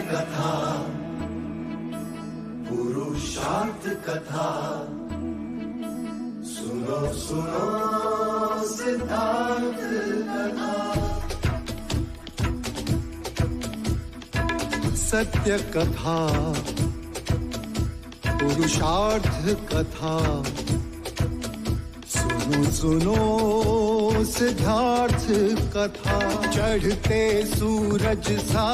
कथा, पुरुषार्थ कथा, सुनो सुनो सिद्धार्थ कथा। सत्य कथा, पुरुषार्थ कथा, सुनो सुनो सिद्धार्थ कथा। चढ़ते सूरज सा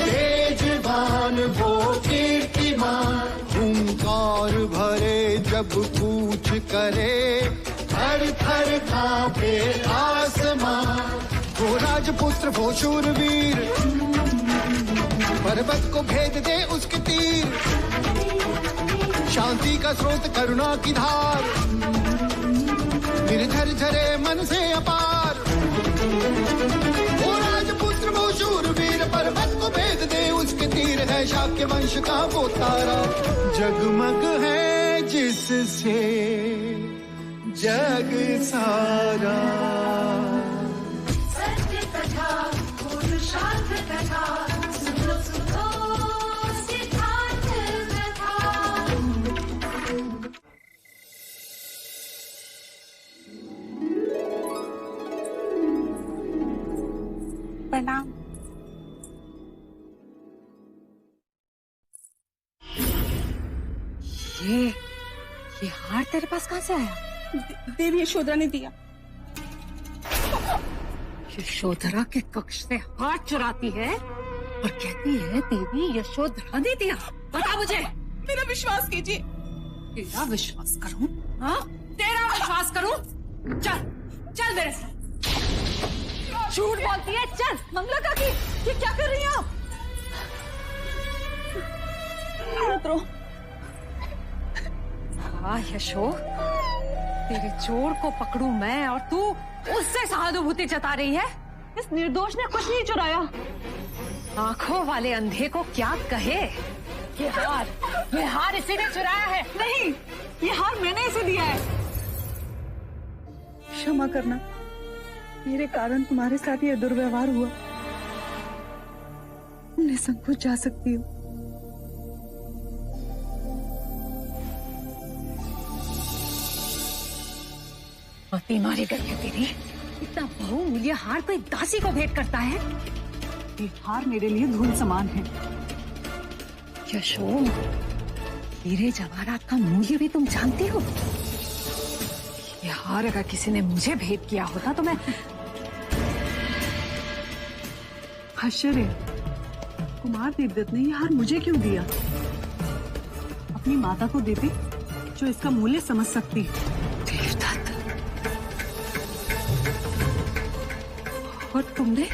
तेजवान वो कीर्तिमान, हुंकार भरे जब कूच करे, थर थर कांपे आसमान। वो राजपुत्र वो शूरवीर, पर्वत को भेद दे उसके तीर, शांति का स्रोत करुणा की धार, निर्झर झरे मन से अपार। वो राजपुत्र वो शूरवीर, पर्वत को भेद दे उसके तीर, है शाक्य वंश का वो तारा, जगमग है जिससे जग सारा। सत्य कथा, पुरुषार्थ कथा, सुनो सुनो सिद्धार्थ कथा। प्रणाम। ये हार तेरे पास कहाँ से आया? देवी यशोधरा ने दिया। यशोधरा के कक्ष से हार चुराती है और कहती है देवी यशोधरा ने दिया। बता मुझे। मेरा विश्वास कीजिए। तेरा विश्वास करूं? हाँ, तेरा विश्वास करूं? चल चल मेरे साथ। झूठ बोलती है। चल मंगला काकी, ये क्या कर रही हैं आप? उतरो। हाँ यशो, तेरे चोर को पकड़ू मैं और तू उससे सहानुभूति जता रही है। इस निर्दोष ने कुछ नहीं चुराया। आंखों वाले अंधे को क्या कहे? ये हार इसी ने चुराया है। नहीं, ये हार मैंने इसे दिया है। क्षमा करना, मेरे कारण तुम्हारे साथ ये दुर्व्यवहार हुआ। निसंकोच जा सकती हूँ। बीमारी गई है तेरी। इतना बहुमूल्य हार कोई दासी को भेंट करता है? ये हार मेरे लिए धूल समान है। यशो, हीरे जवाहरात का मूल्य भी तुम जानती हो? ये हार अगर किसी ने मुझे भेंट किया होता तो मैं... आश्चर्य, कुमार देवदत्त ने ये हार मुझे क्यों दिया? अपनी माता को देती जो इसका मूल्य समझ सकती। देवदत्त, और तुमने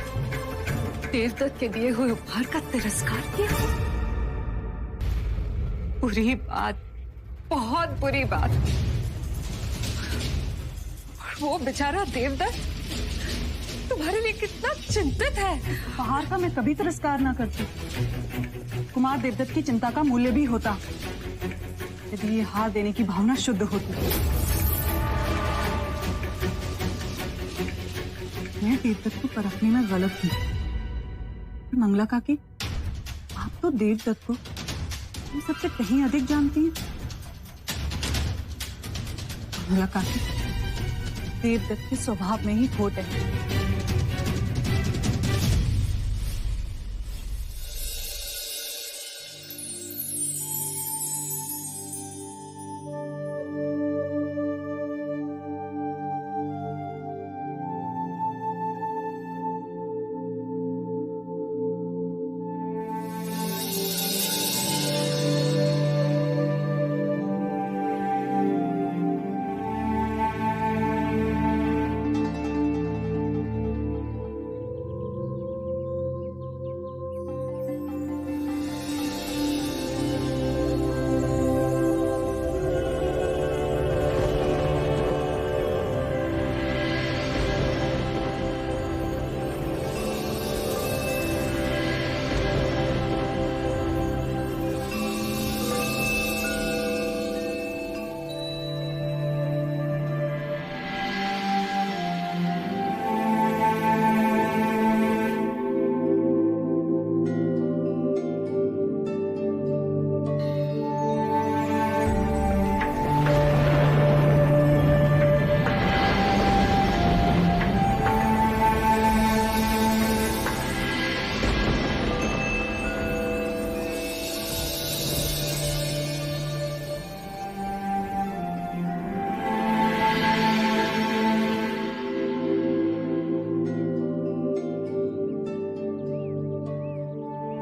देवदत्त के दिए हुए उपहार का तिरस्कार किया? बुरी बात, बहुत बुरी बात। और वो बेचारा देवदत्त तुम्हारे लिए कितना चिंतित है। उपहार का मैं कभी तिरस्कार ना करती। कुमार देवदत्त की चिंता का मूल्य भी होता यदि ये हार देने की भावना शुद्ध होती। मैं देवदत्त को परखने में गलत हूँ। मंगला काकी, आप तो देवदत्त को हम सबसे कहीं अधिक जानती हैं। मंगला काकी, देवदत्त के स्वभाव में ही खोट है।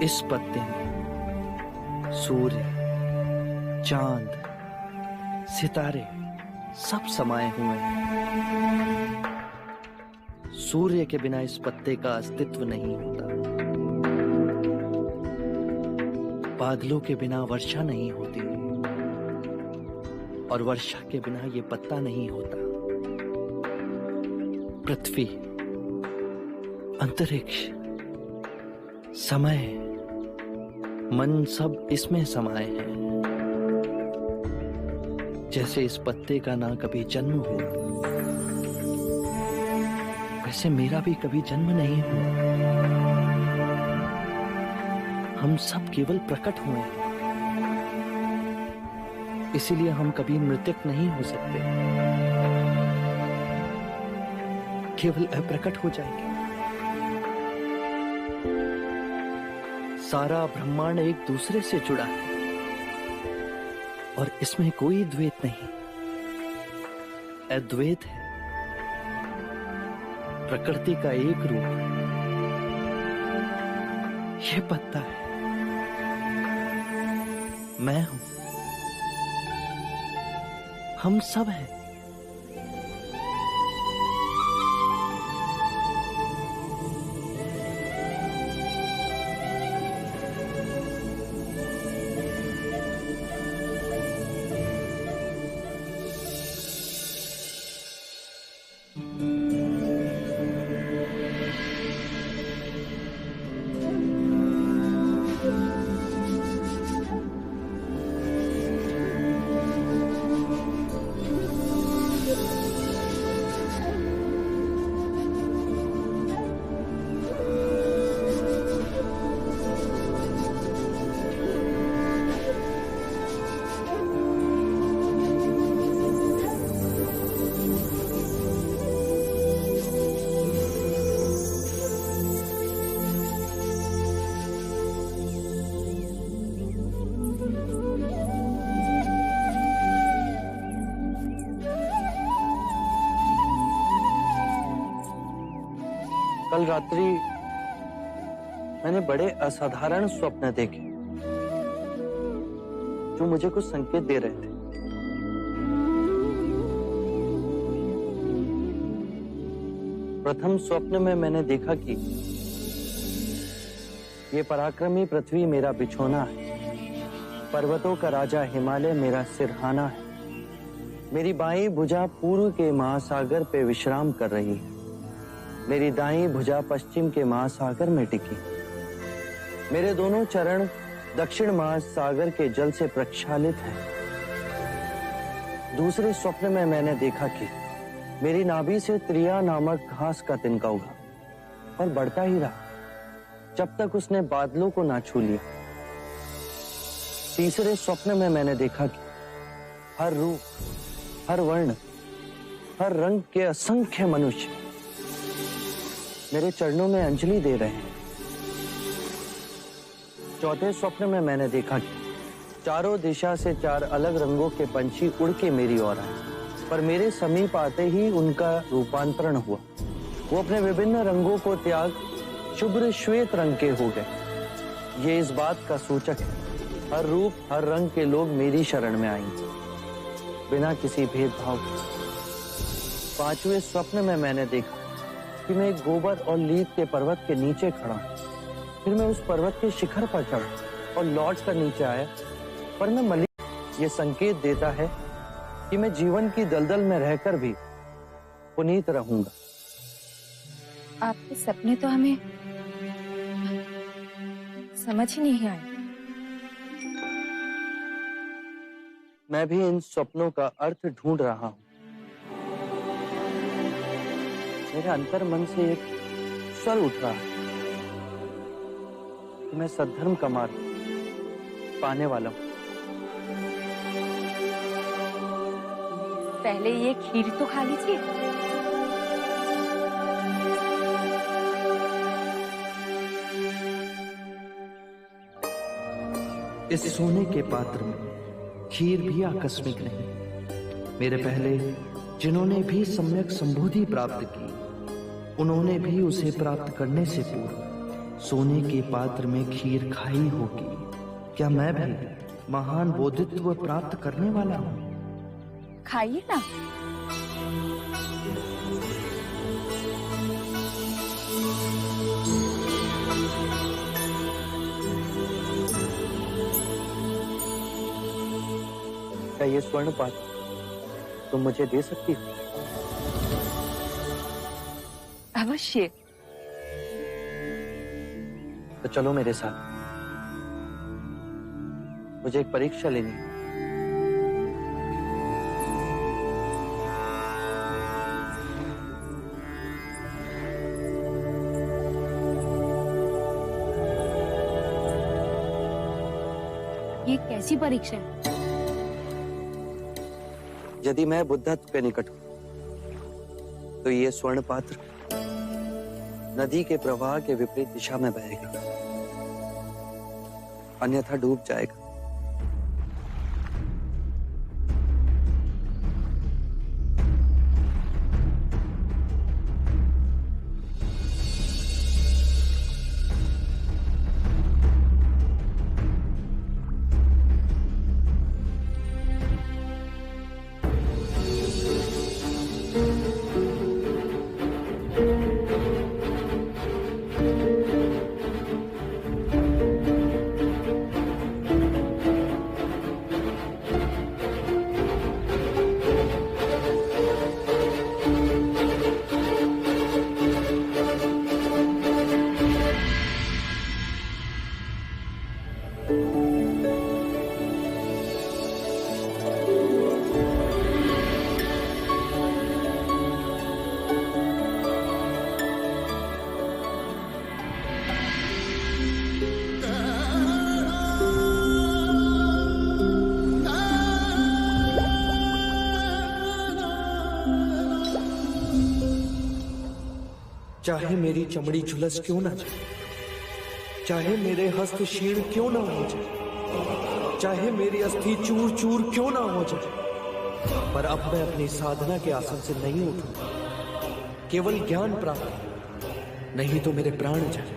इस पत्ते में सूर्य, चांद, सितारे सब समाये हुए हैं। सूर्य के बिना इस पत्ते का अस्तित्व नहीं होता, बादलों के बिना वर्षा नहीं होती, और वर्षा के बिना ये पत्ता नहीं होता। पृथ्वी, अंतरिक्ष, समय, मन सब इसमें समाये हैं। जैसे इस पत्ते का ना कभी जन्म हुआ, वैसे मेरा भी कभी जन्म नहीं हुआ। हम सब केवल प्रकट हुए हैं, इसीलिए हम कभी मृतक नहीं हो सकते, केवल अप्रकट हो जाएंगे। सारा ब्रह्मांड एक दूसरे से जुड़ा है और इसमें कोई द्वैत नहीं, अद्वैत है। प्रकृति का एक रूप ये पत्ता है, मैं हूं, हम सब हैं। कल रात्रि मैंने बड़े असाधारण स्वप्न देखे जो मुझे कुछ संकेत दे रहे थे। प्रथम स्वप्न में मैंने देखा कि ये पराक्रमी पृथ्वी मेरा बिछोना है, पर्वतों का राजा हिमालय मेरा सिरहाना है, मेरी बाईं भुजा पूर्व के महासागर पे विश्राम कर रही है, मेरी दाईं भुजा पश्चिम के महासागर में टिकी, मेरे दोनों चरण दक्षिण महासागर के जल से प्रक्षालित हैं। दूसरे स्वप्न में मैंने देखा कि मेरी नाभि से त्रिया नामक घास का तिनका उगा और बढ़ता ही रहा जब तक उसने बादलों को ना छू लिया। तीसरे स्वप्न में मैंने देखा कि हर रूप, हर वर्ण, हर रंग के असंख्य मनुष्य मेरे चरणों में अंजलि दे रहे हैं। चौथे स्वप्न में मैंने देखा कि चारों दिशा से चार अलग रंगों के पंछी उड़ के मेरी ओर आए, पर मेरे समीप आते ही उनका रूपांतरण हुआ। वो अपने विभिन्न रंगों को त्याग शुभ्र श्वेत रंग के हो गए। ये इस बात का सूचक है, हर रूप, हर रंग के लोग मेरी शरण में आएंगे बिना किसी भेदभाव के। पांचवें स्वप्न में मैंने देखा कि मैं एक गोबर और लीद के पर्वत के नीचे खड़ा हूं। फिर मैं उस पर्वत के शिखर पर चढ़ा और लौट कर नीचे आया, पर मैं मलिन। ये संकेत देता है कि मैं जीवन की दलदल में रहकर भी पुनीत रहूंगा। आपके सपने तो हमें समझ ही नहीं आए। मैं भी इन स्वप्नों का अर्थ ढूंढ रहा हूं। मेरे अंतर मन से एक स्वर उठ रहा है कि मैं सद्धर्म का मार्ग पाने वाला हूं। पहले ये खीर तो खा लीजिए। इस सोने के पात्र में खीर भी आकस्मिक नहीं। मेरे पहले जिन्होंने भी सम्यक संबोधि प्राप्त की, उन्होंने भी उसे प्राप्त करने से पूर्व सोने के पात्र में खीर खाई होगी। क्या मैं भी महान बोधित्व प्राप्त करने वाला हूँ? खाइए ना। क्या ये स्वर्ण पात्र तुम मुझे दे सकती हो? अवश्य। तो चलो मेरे साथ, मुझे एक परीक्षा लेनी है। ये कैसी परीक्षा है? यदि मैं बुद्धत्व के निकट हूं तो ये स्वर्ण पात्र नदी के प्रवाह के विपरीत दिशा में बहेगा, अन्यथा डूब जाएगा। चाहे मेरी चमड़ी झुलस क्यों ना जाए, चाहे मेरे हस्त क्षीण क्यों ना हो जाए, चाहे मेरी अस्थि चूर चूर क्यों ना हो जाए, पर अब मैं अपनी साधना के आसन से नहीं उठूंगा। केवल ज्ञान प्राप्त, नहीं तो मेरे प्राण जाए।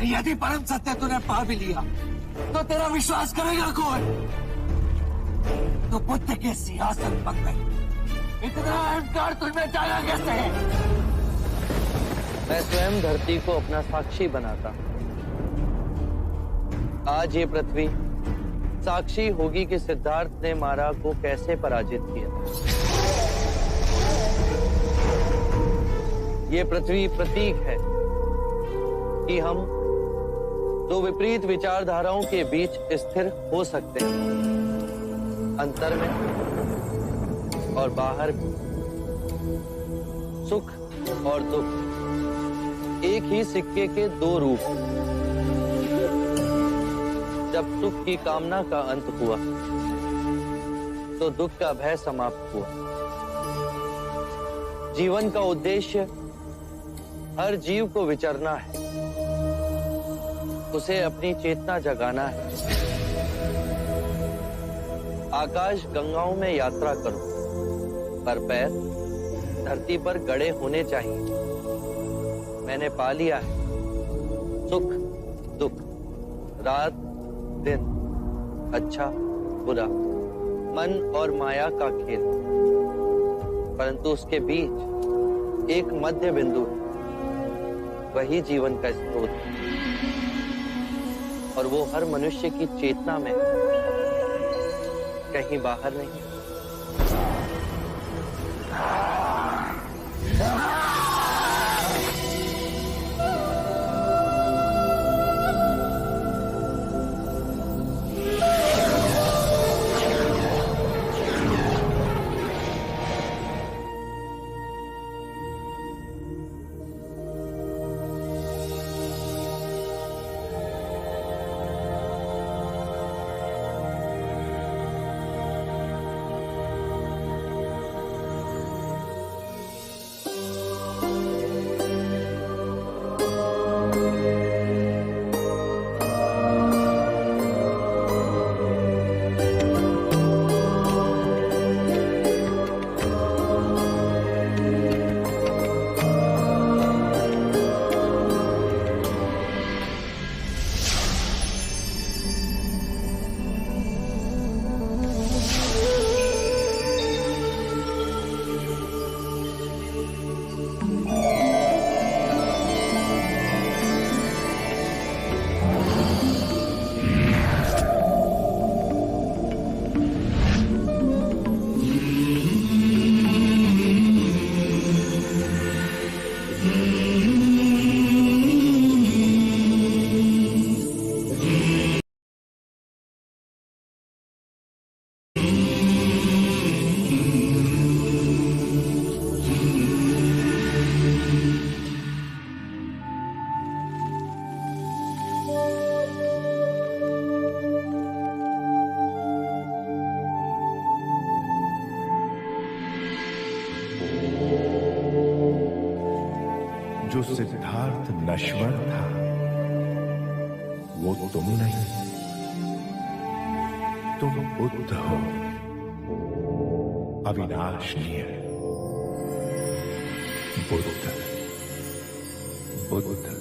यदि परम सत्य तूने पा भी लिया तो तेरा विश्वास करेगा कौन? तो बुद्ध के सिंहासन पर गई, इतना अहंकार तुझमें जागा कैसे है? मैं स्वयं धरती को अपना साक्षी बनाता हूं। आज ये पृथ्वी साक्षी होगी कि सिद्धार्थ ने मारा को कैसे पराजित किया। ये पृथ्वी प्रतीक है कि हम दो विपरीत विचारधाराओं के बीच स्थिर हो सकते हैं, अंतर में और बाहर भी। सुख और दुख एक ही सिक्के के दो रूप। जब सुख की कामना का अंत हुआ तो दुख का भय समाप्त हुआ। जीवन का उद्देश्य हर जीव को विचरना है, उसे अपनी चेतना जगाना है। आकाश गंगाओं में यात्रा करो, पर पैर धरती पर गड़े होने चाहिए। मैंने पा लिया है सुख दुख, रात दिन, अच्छा बुरा, मन और माया का खेल। परंतु उसके बीच एक मध्य बिंदु है, वही जीवन का स्रोत है, और वो हर मनुष्य की चेतना में, कहीं बाहर नहीं। जो सिद्धार्थ नश्वर था वो तुम नहीं, तुम बुद्ध हो, अविनाशनीय बुद्ध। बुद्ध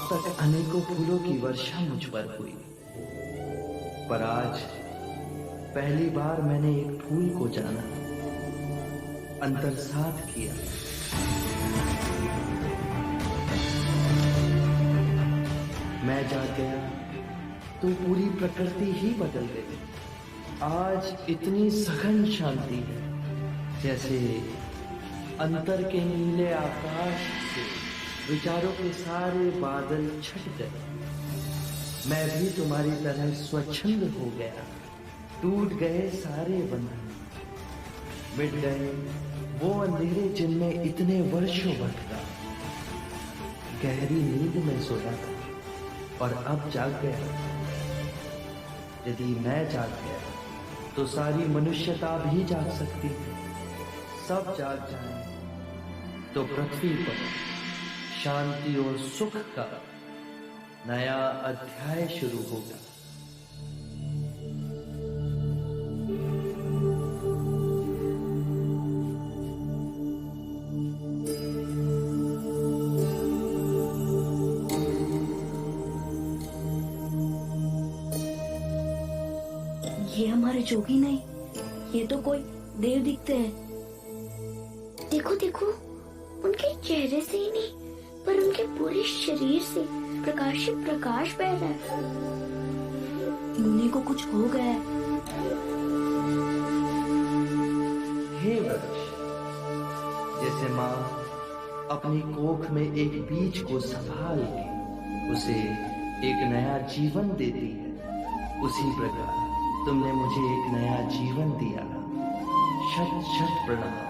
अब तक अनेकों फूलों की वर्षा मुझ पर हुई, पर आज पहली बार मैंने एक फूल को जाना, अंतर्सात किया। मैं जाग गया तो पूरी प्रकृति ही बदल गई। आज इतनी सघन शांति है, जैसे अंतर के नीले आकाश से विचारों के सारे बादल छट गए। मैं भी तुम्हारी तरह स्वच्छंद हो गया। टूट गए सारे बंधन, मिट गए वो अंधेरे जिनमें इतने वर्षों भटका। गहरी नींद में सोया था और अब जाग गया। यदि मैं जाग गया तो सारी मनुष्यता भी जाग सकती है। सब जाग जाए तो पृथ्वी पर शांति और सुख का नया अध्याय शुरू होगा। ये हमारे जोगी नहीं, ये तो कोई देव दिखते हैं। देखो देखो, उनके चेहरे से ही नहीं पर उनके पूरे शरीर से प्रकाश ही प्रकाश बह रहा है। मुनि को कुछ हो गया है। हे वृक्ष, जैसे माँ अपनी कोख में एक बीज को संभाल के उसे एक नया जीवन देती है, उसी प्रकार तुमने मुझे एक नया जीवन दिया। शत शत प्रणाम।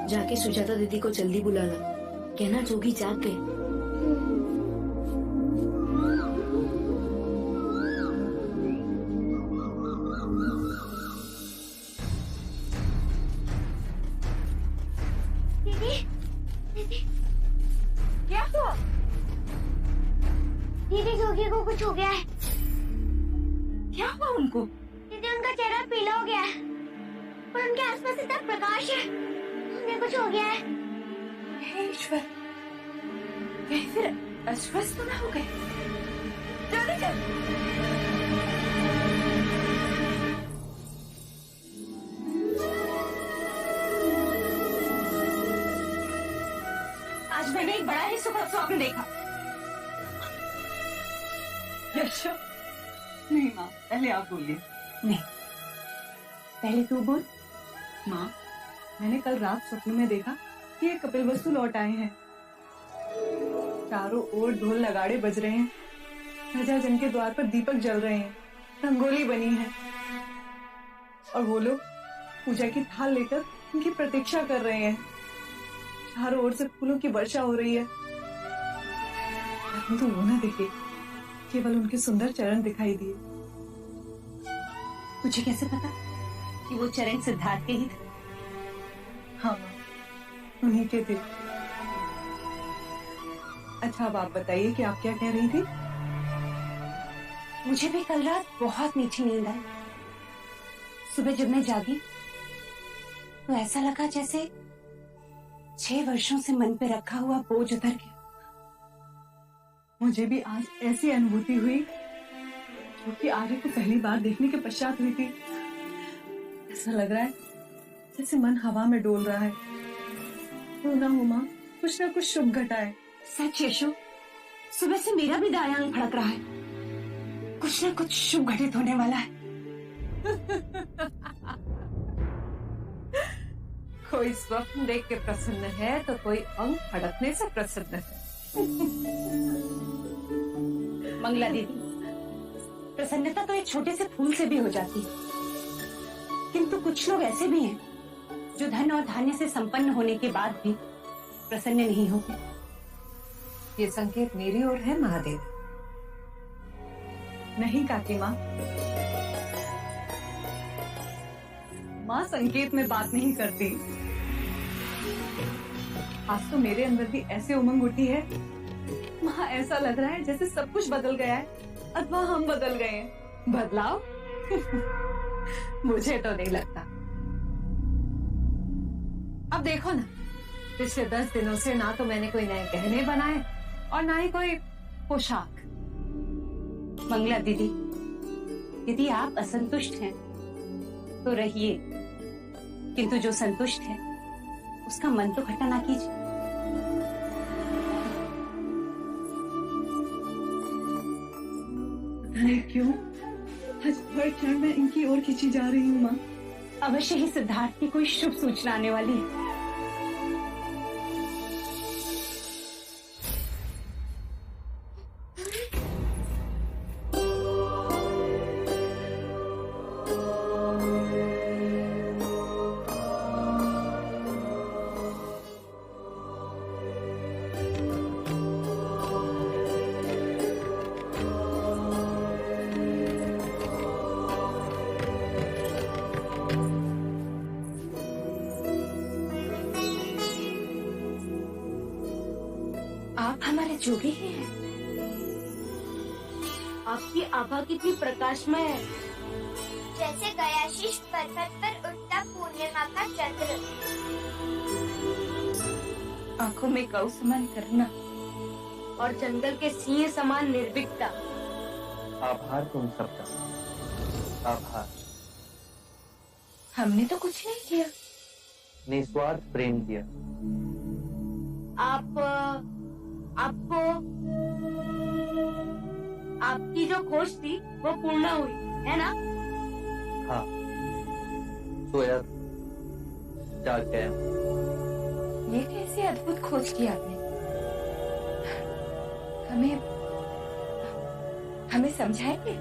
जाके सुजाता दीदी को जल्दी बुलाना, कहना जोगी जाग गए। दीदी क्या हुआ? दीदी जोगी को कुछ हो गया है। क्या हुआ उनको? दीदी उनका चेहरा पीला हो गया है और उनके आसपास इतना प्रकाश है। उन्हें कुछ हो गया है। हे ईश्वर, कहीं फिर अस्वस्थ न हो गए? जल्दी चल। आज मैंने एक बड़ा ही सुखद स्वप्न देखा। यशो, नहीं माँ, पहले आप बोलिए। नहीं, पहले तू बोल। माँ, मैंने कल रात स्वप्न में देखा कि ये कपिलवस्तु लौट आए हैं। चारों ओर ढोल नगाड़े बज रहे हैं, प्रजा जन के द्वार पर दीपक जल रहे हैं, रंगोली बनी है और वो लोग पूजा की थाल लेकर उनकी प्रतीक्षा कर रहे हैं। चारों ओर से फूलों की वर्षा हो रही है, परंतु वो ना दिखे, केवल उनके सुंदर चरण दिखाई दिए। तुझे कैसे पता कि वो चरण सिद्धार्थ के ही थे? हाँ, उन्हीं के थे। अच्छा, अब आप बताइए कि आप क्या कह रही थी? मुझे भी कल रात बहुत मीठी नींद आई। सुबह जब मैं जागी तो ऐसा लगा जैसे 6 वर्षों से मन पे रखा हुआ बोझ उतर गया। मुझे भी आज ऐसी अनुभूति हुई जो कि आर्य को पहली बार देखने के पश्चात हुई थी। ऐसा लग रहा है जैसे मन हवा में डोल रहा है। तो ना हो माँ, कुछ ना कुछ शुभ घटाए। सच यशो, सुबह से मेरा भी दायां अंग फड़क रहा है। कुछ ना कुछ शुभ घटित होने वाला है। कोई स्वप्न देख के प्रसन्न है तो कोई अंग फड़कने से प्रसन्न है। मंगला दीदी, प्रसन्नता तो एक छोटे से फूल से भी हो जाती है, किंतु कुछ लोग ऐसे भी हैं जो धन और धान्य से संपन्न होने के बाद भी प्रसन्न नहीं होते। ये संकेत मेरी ओर है महादेव। नहीं काकी माँ, माँ संकेत में बात नहीं करती। आज तो मेरे अंदर भी ऐसे उमंग उठी है, माँ ऐसा लग रहा है जैसे सब कुछ बदल गया है अथवा हम बदल गए हैं। बदलाव? मुझे तो नहीं लगता। अब देखो ना, पिछले 10 दिनों से ना तो मैंने कोई नए गहने बनाए, और ना ही कोई पोशाक। मंगला दीदी, यदि आप असंतुष्ट हैं तो रहिए, किंतु जो संतुष्ट है उसका मन तो खट्टा ना कीजिए। नहीं क्यों, आज हर क्षण मैं इनकी ओर खींची जा रही हूँ माँ। अवश्य ही सिद्धार्थ की कोई शुभ सूचना आने वाली है। आप हमारे जोगी ही हैं। आपकी आभा कितनी प्रकाशमय है, जैसे गयाशीष पर्वत पर उठता पूर्णिमा का चंद्र। आंखों में कौ समान करना और जंगल के सिंह समान निर्भीकता। आभार तुम सबका, आभार। हमने तो कुछ नहीं किया। निस्वार्थ प्रेम दिया। आपको आपकी जो खोज थी वो पूर्ण हुई है ना? हाँ, सोया जाग गया। ये कैसे अद्भुत खोज की आपने? हमें समझाएंगे?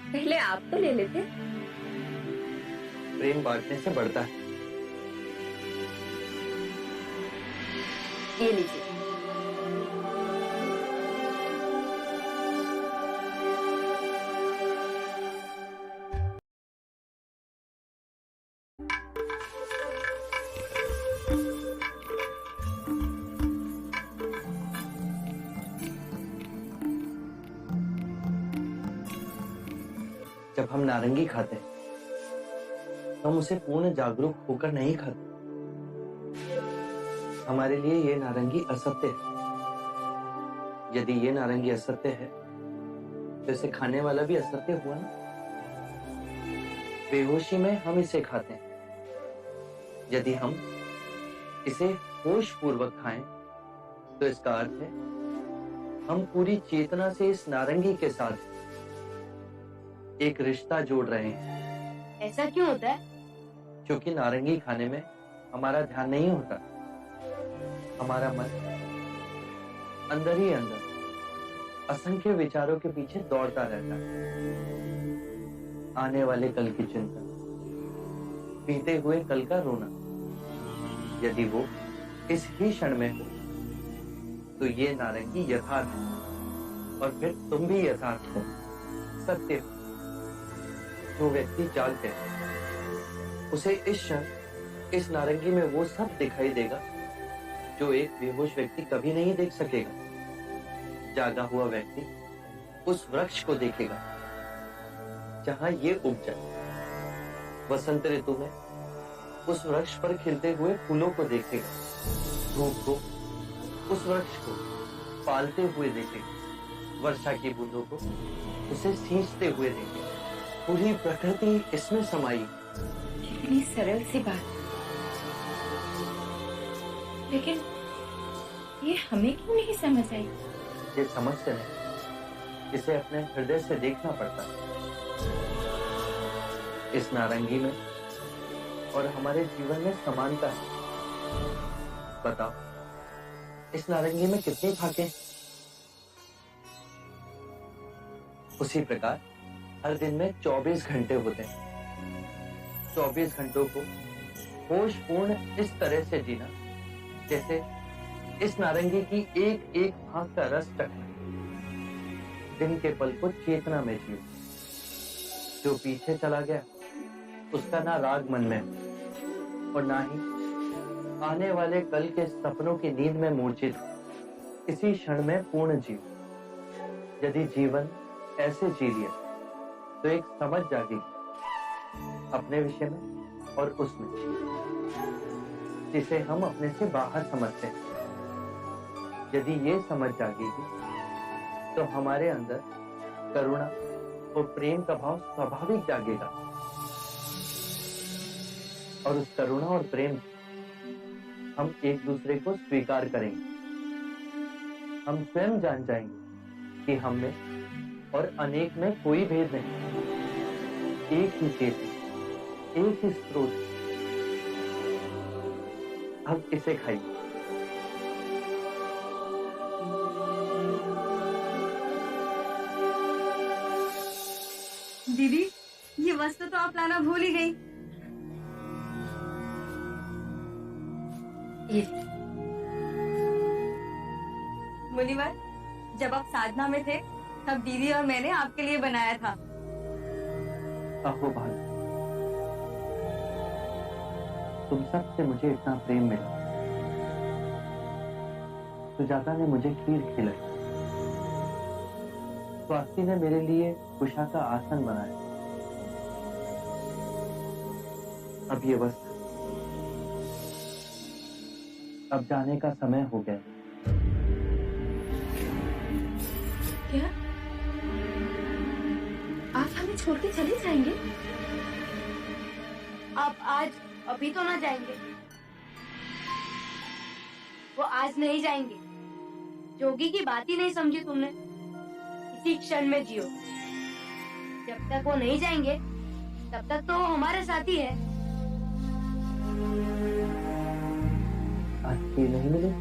पहले आप तो ले लेते। प्रेम बांटने से बढ़ता है। ये लीजिए। जब हम नारंगी खाते हैं तो हम उसे पूर्ण जागरूक होकर नहीं खाते। हमारे लिए ये नारंगी असत्य है। यदि ये नारंगी असत्य है तो इसे खाने वाला भी असत्य हुआ ना। बेहोशी में हम इसे खाते हैं। यदि हम इसे होश पूर्वक खाएं तो इसका अर्थ है हम पूरी चेतना से इस नारंगी के साथ एक रिश्ता जोड़ रहे हैं। ऐसा क्यों होता है? क्योंकि नारंगी खाने में हमारा ध्यान नहीं होता। हमारा मन अंदर ही अंदर असंख्य विचारों के पीछे दौड़ता रहता है। आने वाले कल की चिंता, बीते हुए कल का रोना। यदि वो इस ही क्षण में हो तो ये नारंगी यथार्थ है और फिर तुम भी यथार्थ हो, सत्य हो। जो व्यक्ति जागते है उसे इस क्षण इस नारंगी में वो सब दिखाई देगा जो एक बेहोश व्यक्ति कभी नहीं देख सकेगा। जागा हुआ व्यक्ति उस वृक्ष को देखेगा जहां ये उग जाए। वसंत ऋतु में उस वृक्ष पर खिलते हुए फूलों को देखेगा। धूप को उस वृक्ष को पालते हुए देखेगा। वर्षा की बूंदों को उसे सींचते हुए देखेगा। पूरी प्रकृति इसमें समाई। कितनी सरल सी बात, लेकिन ये हमें क्यों नहीं समझ आई? ये समझते नहीं, इसे अपने हृदय से देखना पड़ता है। इस नारंगी में और हमारे जीवन में समानता है। बताओ, इस नारंगी में कितनी भागे? उसी प्रकार हर दिन में 24 घंटे होते हैं। 24 घंटों को होशपूर्ण इस तरह से जीना जैसे इस नारंगी की एक एक भाग का रस चखना। दिन के पल को चेतना में जियो। जो पीछे चला गया उसका ना राग मन में और ना ही आने वाले कल के सपनों की नींद में मूर्छित हूं। इसी क्षण में पूर्ण जीव। यदि जीवन ऐसे जी लिया तो एक समझ जागेगी अपने विषय में और उसमें, जिसे हम अपने से बाहर समझते हैं। यदि ये समझ जागेगी तो हमारे अंदर करुणा और प्रेम का भाव स्वाभाविक जागेगा, और उस करुणा और प्रेम से हम एक दूसरे को स्वीकार करेंगे। हम स्वयं जान जाएंगे कि हम में और अनेक में कोई भेद नहीं, एक ही चेतन, एक ही स्रोत। अब इसे खाइए। दीदी, ये वस्तु तो आप लाना भूल ही गई। मुनिवर, जब आप साधना में थे तब दीदी और मैंने आपके लिए बनाया था। अहो भाई, तुम सबसे मुझे इतना प्रेम मिला। सुजाता ने मुझे खीर खिलाई, स्वाति ने मेरे लिए कुशा का आसन बनाया। अब ये वस्तु, अब जाने का समय हो गया। क्या आप हमें छोड़ के चले जाएंगे? आप आज अभी तो ना जाएंगे। वो आज नहीं जाएंगे। जोगी की बात ही नहीं समझी तुमने। इसी क्षण में जियो। जब तक वो नहीं जाएंगे तब तक तो वो हमारे साथ ही है। आज ये नहीं मिले।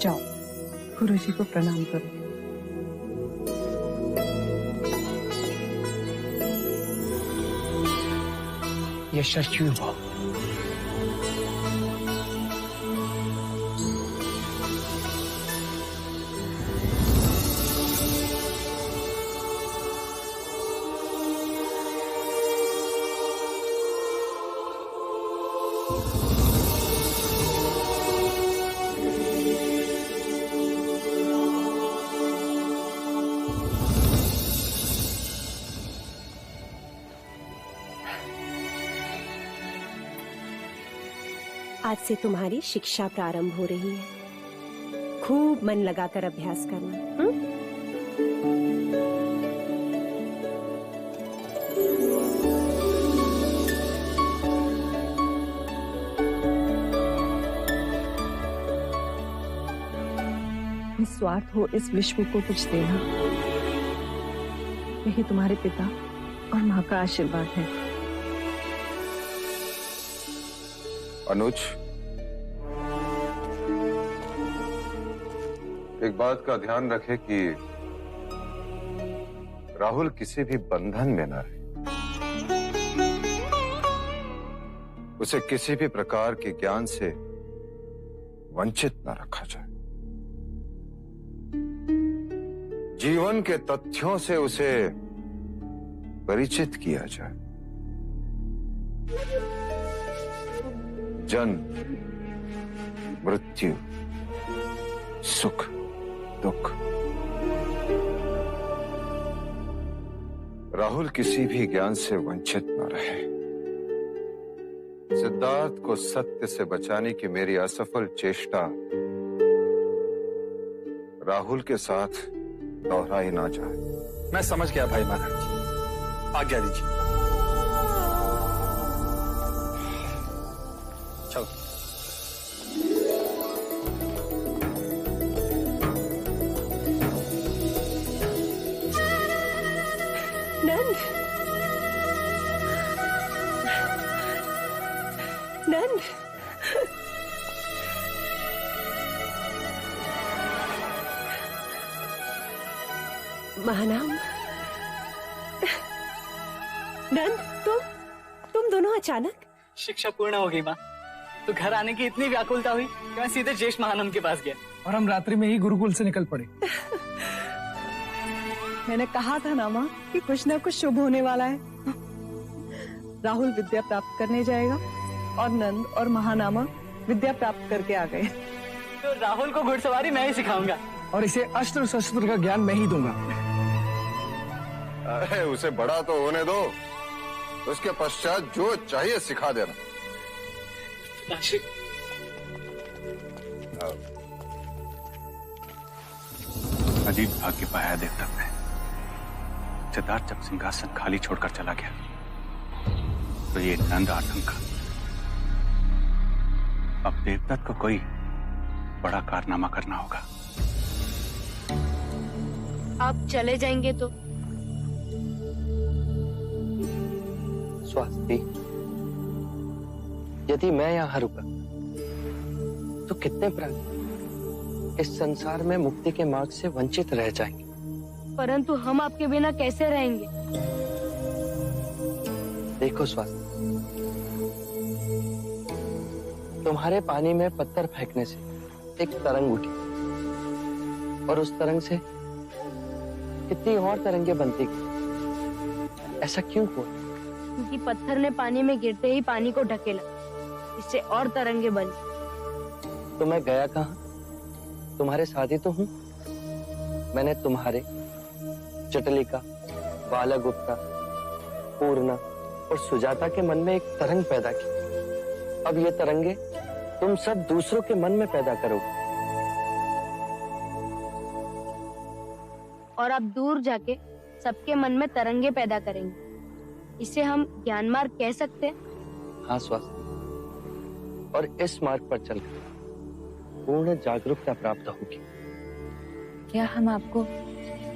जाओ, गुरुजी को प्रणाम करो। यशस्वी हुआ। आज से तुम्हारी शिक्षा प्रारंभ हो रही है। खूब मन लगाकर अभ्यास करना। निस्वार्थ हो इस विश्व को कुछ देना, यही तुम्हारे पिता और माँ का आशीर्वाद है। अनुज, एक बात का ध्यान रखे कि राहुल किसी भी बंधन में न रहे। उसे किसी भी प्रकार के ज्ञान से वंचित न रखा जाए। जीवन के तथ्यों से उसे परिचित किया जाए। जन्म, मृत्यु, सुख, दुख, राहुल किसी भी ज्ञान से वंचित न रहे। सिद्धार्थ को सत्य से बचाने की मेरी असफल चेष्टा राहुल के साथ दोहराई ना जाए। मैं समझ गया भाई महाराज जी, आज्ञा दीजिए। चलो। नंद, नंद, महानाम, नंद, तुम दोनों अचानक? शिक्षा पूर्ण हो गई माँ, तो घर आने की इतनी व्याकुलता हुई कि मैं सीधे ज्येष्ठ महानम के पास गया और हम रात्रि में ही गुरुकुल से निकल पड़े। मैंने कहा था ना माँ कि कुछ ना कुछ शुभ होने वाला है। राहुल विद्या प्राप्त करने जाएगा और नंद और महानामा विद्या प्राप्त करके आ गए। तो राहुल को घुड़सवारी मैं ही सिखाऊंगा और इसे अस्त्र शस्त्र का ज्ञान मैं ही दूंगा। अरे उसे बड़ा तो होने दो, उसके पश्चात जो चाहिए सिखा देना। अजीब भाग्य पाया देवदत्त ने। सिद्धार्थ जब सिंहासन खाली छोड़कर चला गया तो ये नंद आतंक, अब देवदत्त को कोई बड़ा कारनामा करना होगा। आप चले जाएंगे तो? स्वाति, यदि मैं यहाँ रुका तो कितने प्राणी इस संसार में मुक्ति के मार्ग से वंचित रह जाएंगे। परंतु हम आपके बिना कैसे रहेंगे? देखो स्वाति, तुम्हारे पानी में पत्थर फेंकने से एक तरंग उठी और उस तरंग से कितनी और तरंगे बनती गई। ऐसा क्यों हुआ? क्योंकि पत्थर ने पानी में गिरते ही पानी को ढकेला, इससे और तरंगे बनी। तो मैं गया कहाँ? तुम्हारे साथ ही तो हूँ। मैंने तुम्हारे, चटलिका, बालागुप्ता, पूर्णा और सुजाता के मन में एक तरंग पैदा की। अब ये तरंगे तुम सब दूसरों के मन में पैदा करोगे। और आप दूर जाके सबके मन में तरंगे पैदा करेंगे। इसे हम ज्ञान मार्ग कह सकते हैं। हाँ स्वास्थ्य, और इस मार्ग पर चलकर पूर्ण जागरूकता प्राप्त होगी। क्या हम आपको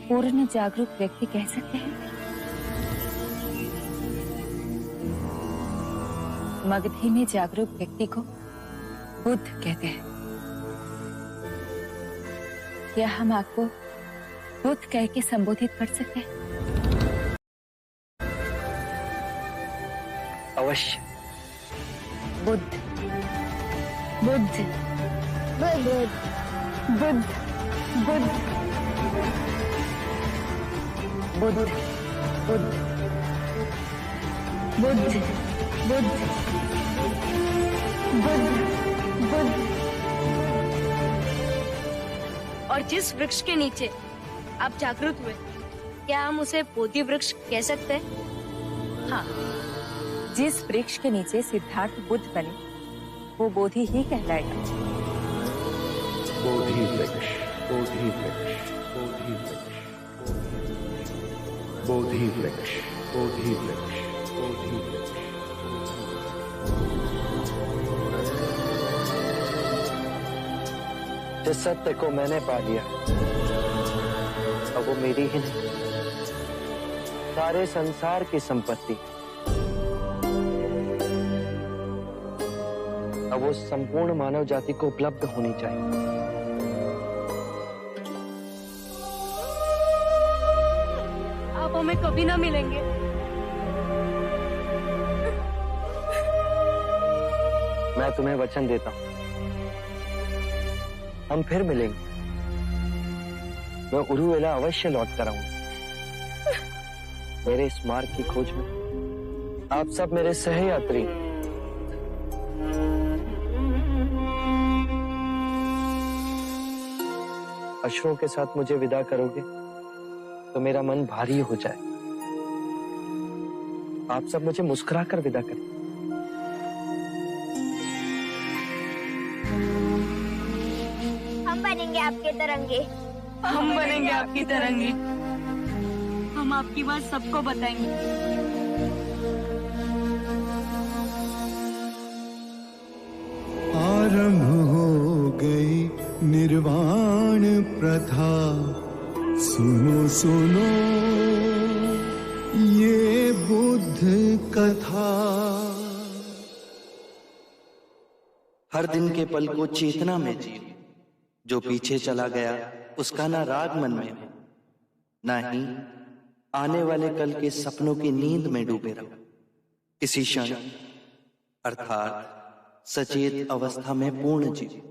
पूर्ण जागरूक व्यक्ति कह सकते हैं? मगधी में जागरूक व्यक्ति को बुद्ध कहते हैं। क्या हम आपको बुद्ध कह के संबोधित कर सकते हैं? अवश्य। बुद्ध, बुद्ध, बुद्ध, बुद्ध, बुद्ध, बुद्ध, बुद्ध, बुद्ध, बुद्ध, बुद्ध, बुद्ध। और जिस वृक्ष के नीचे आप जागृत हुए, क्या हम उसे बोधि वृक्ष कह सकते हैं? हाँ, जिस वृक्ष के नीचे सिद्धार्थ बुद्ध बने वो बोधि ही कहलाएगा। बोधि वृक्ष, बोधि वृक्ष, बोधि वृक्ष, बोधि वृक्ष, बोधि वृक्ष, बोधि वृक्ष। जिस सत्य को मैंने पा लिया अब वो मेरी ही नहीं, सारे संसार की संपत्ति। अब वो संपूर्ण मानव जाति को उपलब्ध होनी चाहिए। आप हमें कभी ना मिलेंगे। मैं तुम्हें वचन देता हूं, हम फिर मिलेंगे। मैं उरुवेला अवश्य लौट कर आऊंगा। मेरे इस मार्ग की खोज में आप सब मेरे सहयात्री। अश्रों के साथ मुझे विदा करोगे तो मेरा मन भारी हो जाए। आप सब मुझे मुस्कुराकर विदा करें। हम बनेंगे आपके तरंगे। हम बनेंगे आपकी तरंगे। हम आपकी बात सबको बताएंगे। आरंभ हो गई निर्वाण प्रथा, सुनो सुनो ये बुद्ध कथा। हर दिन के पल को चेतना में जी, जो पीछे चला गया उसका ना राग मन में हो, ना ही आने वाले कल के सपनों की नींद में डूबे रहो। इसी क्षण अर्थात सचेत अवस्था में पूर्ण जीव।